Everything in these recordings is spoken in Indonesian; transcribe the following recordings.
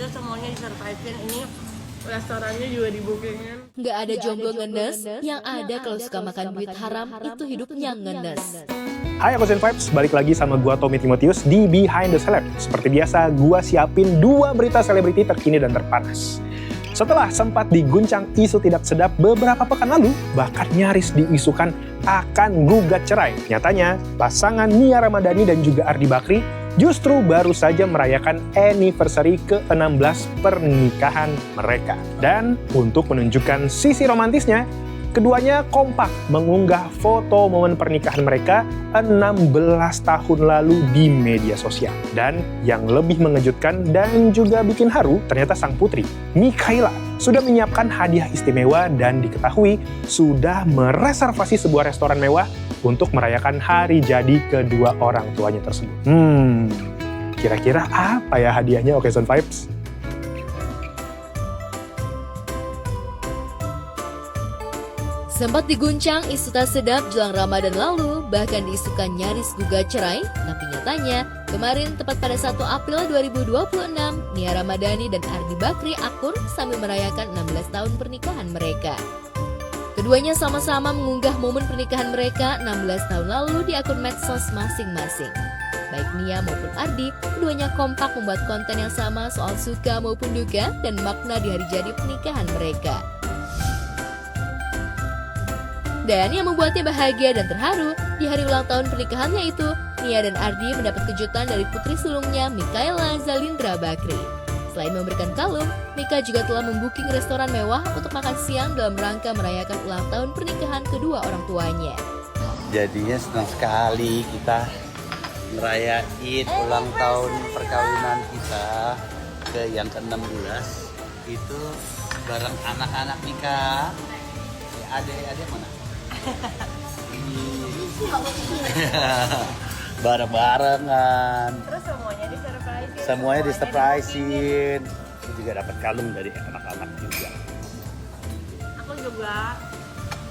Terus semuanya disurvivein, ini restorannya juga di bookingin. Nggak ada jomblo ngenes, yang ada kalau suka makan duit haram itu hidupnya ngenes. Hai, aku Zen Vibes, balik lagi sama gua Tommy Timotius di Behind the Celeb. Seperti biasa, gua siapin 2 berita selebriti terkini dan terpanas. Setelah sempat diguncang isu tidak sedap beberapa pekan lalu, bahkan nyaris diisukan akan gugat cerai. Nyatanya, pasangan Nia Ramadhani dan juga Ardi Bakri justru baru saja merayakan anniversary ke-16 pernikahan mereka. Dan untuk menunjukkan sisi romantisnya, keduanya kompak mengunggah foto momen pernikahan mereka 16 tahun lalu di media sosial. Dan yang lebih mengejutkan dan juga bikin haru, ternyata sang putri, Mikaela, sudah menyiapkan hadiah istimewa dan diketahui sudah mereservasi sebuah restoran mewah untuk merayakan hari jadi kedua orang tuanya tersebut. Kira-kira apa ya hadiahnya Occasion Vibes? Sempat diguncang isu tak sedap jelang Ramadan lalu, bahkan diisukan nyaris gugat cerai, tapi nyatanya kemarin tepat pada 1 April 2026, Nia Ramadhani dan Ardi Bakri akur sambil merayakan 16 tahun pernikahan mereka. Keduanya sama-sama mengunggah momen pernikahan mereka 16 tahun lalu di akun medsos masing-masing. Baik Nia maupun Ardi, keduanya kompak membuat konten yang sama soal suka maupun duka dan makna di hari jadi pernikahan mereka. Dan yang membuatnya bahagia dan terharu, di hari ulang tahun pernikahannya itu, Nia dan Ardi mendapat kejutan dari putri sulungnya Mikaela Zalindra Bakri. Selain memberikan kalung, Mika juga telah membooking restoran mewah untuk makan siang dalam rangka merayakan ulang tahun pernikahan kedua orang tuanya. Jadinya senang sekali kita ngerayain ulang tahun perkawinan kita ke yang ke-16 itu bareng anak-anak Mika. Adik mana? Bareng-barengan. Terus Semuanya di-surprisein. Aku juga dapat kalung dari anak-anak juga. Aku juga.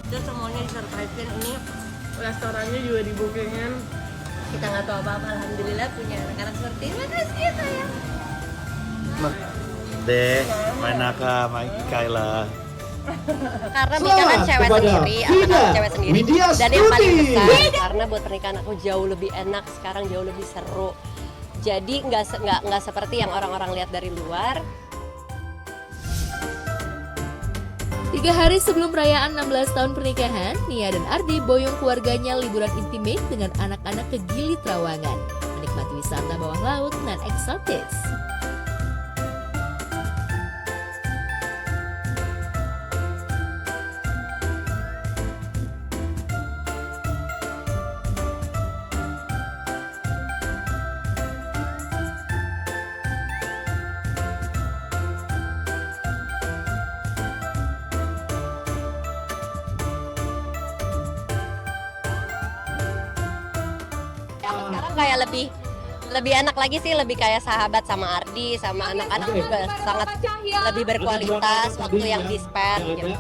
Terus semuanya disurvivein, ini restorannya juga di bookingin. Kita nggak tahu apa-apa, alhamdulillah punya anak-anak seperti ini. Makasih ya sayang. Deh, Manaka, Mikaela. Karena Mika kan cewek sendiri, anak cewek sendiri. Dan yang paling besar, karena buat pernikahan aku jauh lebih enak, sekarang jauh lebih seru. Jadi nggak seperti yang orang-orang lihat dari luar. 3 hari sebelum perayaan 16 tahun pernikahan, Nia dan Ardi boyong keluarganya liburan intimate dengan anak-anak ke Gili Trawangan, menikmati wisata bawah laut nan eksotis. Sekarang kayak lebih enak lagi sih, lebih kayak sahabat sama Ardi, sama anak-anak juga sangat lebih berkualitas waktu yang di-spend gitu.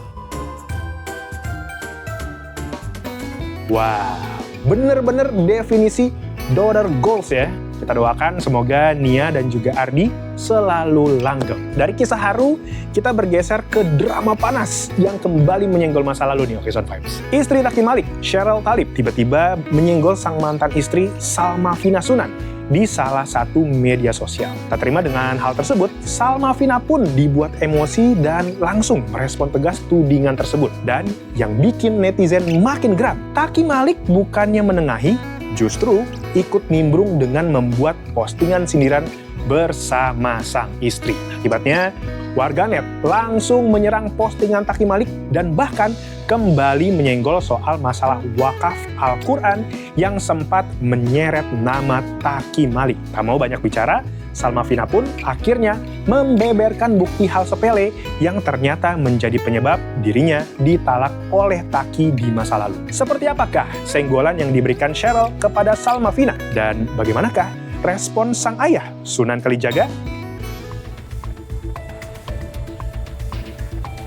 Wah, bener-bener definisi daughter goals ya. Kita doakan semoga Nia dan juga Ardi selalu langgeng. Dari kisah haru, kita bergeser ke drama panas yang kembali menyenggol masa lalu nih Occasion Vibes. Istri Taki Malik, Sheryl Talib, tiba-tiba menyenggol sang mantan istri Salma Vina Sunan di salah satu media sosial. Tak terima dengan hal tersebut, Salma Vina pun dibuat emosi dan langsung merespon tegas tudingan tersebut. Dan yang bikin netizen makin geram, Taki Malik bukannya menengahi, justru ikut nimbrung dengan membuat postingan sindiran bersama sang istri. Akibatnya, warganet langsung menyerang postingan Taki Malik dan bahkan kembali menyenggol soal masalah wakaf Al-Quran yang sempat menyeret nama Taki Malik. Tak mau banyak bicara, Salma Vina pun akhirnya membeberkan bukti hal sepele yang ternyata menjadi penyebab dirinya ditalak oleh Taki di masa lalu. Seperti apakah senggolan yang diberikan Sheryl kepada Salma Vina? Dan bagaimanakah respon sang ayah, Sunan Kalijaga?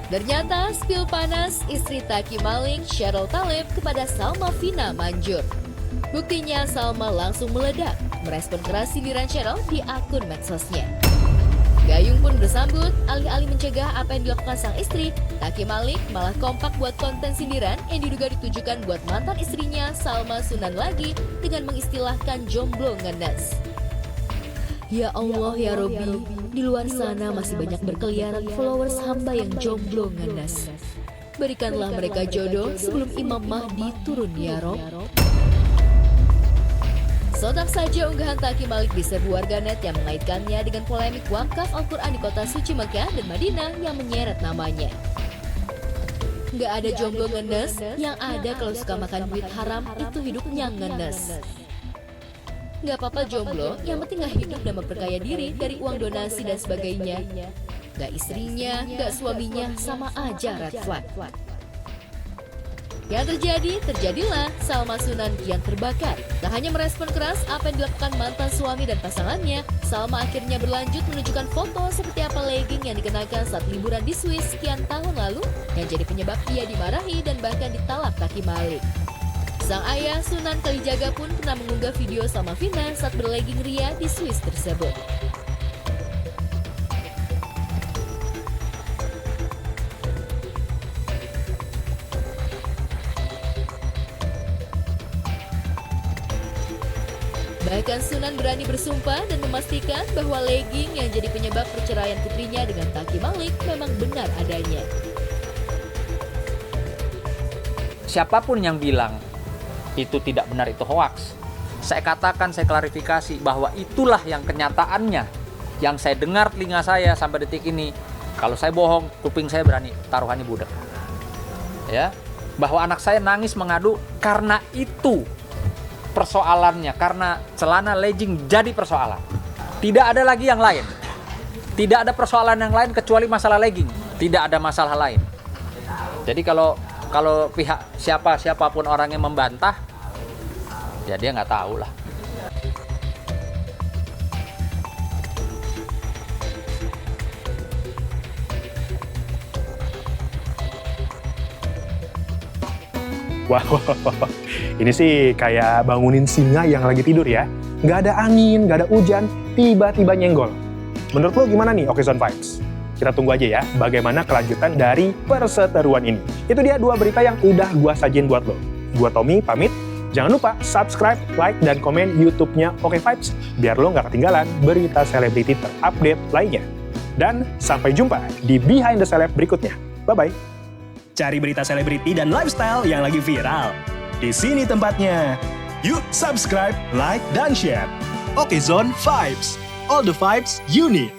Ternyata spill panas istri Taki Malik, Sheryl Talib kepada Salma Vina manjur. Buktinya Salma langsung meledak, merespon keras sindiran Sheryl di akun medsosnya. Gayung pun disambut, alih-alih mencegah apa yang dilakukan sang istri, Taki Malik malah kompak buat konten sindiran yang diduga ditujukan buat mantan istrinya Salma Sunan lagi dengan mengistilahkan jomblo ngenes. Ya Allah ya Robbi, di luar sana masih banyak berkeliaran followers hamba yang jomblo ngenes. Berikanlah mereka jodoh sebelum Imam Mahdi turun ya Rob. Sontak saja unggahan Taki Malik diserbu warganet yang mengaitkannya dengan polemik wakaf Al-Quran di kota suci Mekah dan Madinah yang menyeret namanya. Nggak ada jomblo ngenes, yang ada kalau suka makan duit haram itu hidupnya ngenes. Nggak apa-apa jomblo, yang penting nggak hidup dan memperkaya diri dari uang donasi dan sebagainya. Nggak istrinya, nggak suaminya, sama aja red flag. Yang terjadi, terjadilah. Salma Sunan kian terbakar. Tak hanya merespon keras apa yang dilakukan mantan suami dan pasangannya, Salma akhirnya berlanjut menunjukkan foto seperti apa legging yang dikenakan saat liburan di Swiss sekian tahun lalu, yang jadi penyebab ia dimarahi dan bahkan ditalak Taki Malik. Sang ayah Sunan Kalijaga pun pernah mengunggah video Salma Fina saat berlegging ria di Swiss tersebut. Bahkan Sunan berani bersumpah dan memastikan bahwa legging yang jadi penyebab perceraian putrinya dengan Taki Malik memang benar adanya. Siapapun yang bilang itu tidak benar, itu hoaks, saya katakan, saya klarifikasi bahwa itulah yang kenyataannya yang saya dengar telinga saya sampai detik ini. Kalau saya bohong, kuping saya berani taruhannya budak. Ya, bahwa anak saya nangis mengadu karena itu persoalannya, karena celana legging jadi persoalan. Tidak ada lagi yang lain. Tidak ada persoalan yang lain kecuali masalah legging. Tidak ada masalah lain. Jadi kalau pihak siapapun orang yang membantah, ya dia nggak tahu lah. Wow, ini sih kayak bangunin singa yang lagi tidur ya. Nggak ada angin, nggak ada hujan, tiba-tiba nyenggol. Menurut lo gimana nih Okezone Vibes? Kita tunggu aja ya bagaimana kelanjutan dari perseteruan ini. Itu dia 2 berita yang udah gua sajin buat lo. Gua Tommy pamit. Jangan lupa subscribe, like, dan komen YouTube-nya Oke Vibes biar lo nggak ketinggalan berita selebriti terupdate lainnya. Dan sampai jumpa di Behind the Celeb berikutnya. Bye-bye. Cari berita selebriti dan lifestyle yang lagi viral. Di sini tempatnya. Yuk subscribe, like, dan share. Okezone Vibes. All the vibes you need.